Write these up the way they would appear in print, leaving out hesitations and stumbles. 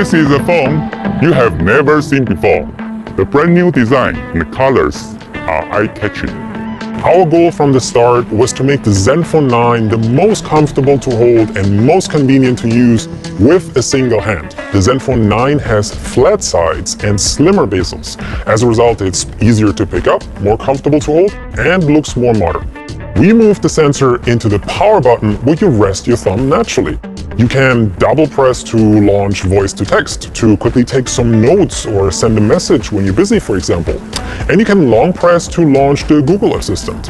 This is a phone you have never seen before. The brand new design and the colors are eye-catching. Our goal from the start was to make the Zenfone 9 the most comfortable to hold and most convenient to use with a single hand. The Zenfone 9 has flat sides and slimmer bezels. As a result, it's easier to pick up, more comfortable to hold, and looks more modern. We moved the sensor into the power button where you rest your thumb naturally. You can double press to launch voice to text, to quickly take some notes or send a message when you're busy, for example. And you can long press to launch the Google Assistant.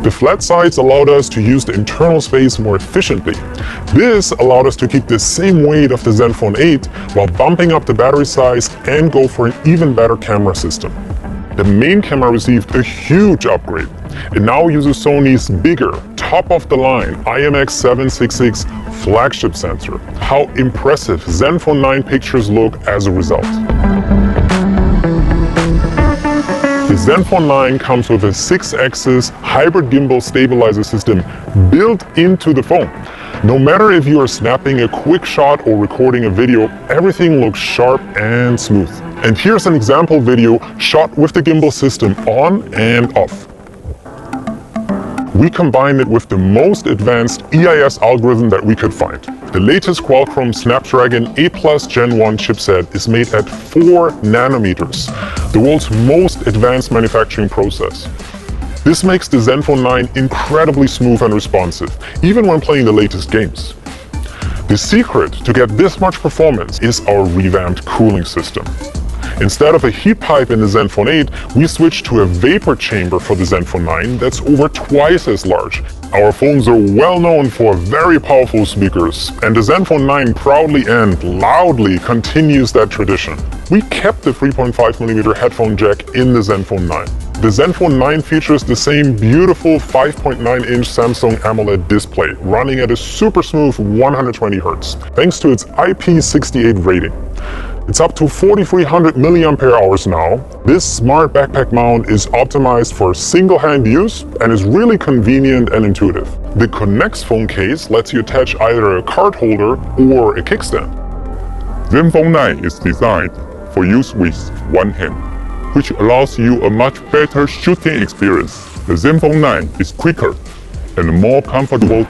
The flat sides allowed us to use the internal space more efficiently. This allowed us to keep the same weight of the Zenfone 8 while bumping up the battery size and go for an even better camera system. The main camera received a huge upgrade. It now uses Sony's bigger, top-of-the-line IMX766 flagship sensor. How impressive Zenfone 9 pictures look as a result. The Zenfone 9 comes with a 6-axis hybrid gimbal stabilizer system built into the phone. No matter if you are snapping a quick shot or recording a video, everything looks sharp and smooth. And here's an example video shot with the gimbal system on and off. We combined it with the most advanced EIS algorithm that we could find. The latest Qualcomm Snapdragon 8 Plus Gen 1 chipset is made at 4 nanometers, the world's most advanced manufacturing process. This makes the Zenfone 9 incredibly smooth and responsive, even when playing the latest games. The secret to get this much performance is our revamped cooling system. Instead of a heat pipe in the Zenfone 8, we switched to a vapor chamber for the Zenfone 9 that's over twice as large. Our phones are well known for very powerful speakers, and the Zenfone 9 proudly and loudly continues that tradition. We kept the 3.5mm headphone jack in the Zenfone 9. The Zenfone 9 features the same beautiful 5.9-inch Samsung AMOLED display, running at a super smooth 120Hz, thanks to its IP68 rating. It's up to 4,300 mAh now. This smart backpack mount is optimized for single-hand use and is really convenient and intuitive. The Connects phone case lets you attach either a card holder or a kickstand. Zenfone 9 is designed for use with one hand, which allows you a much better shooting experience. The Zenfone 9 is quicker and more comfortable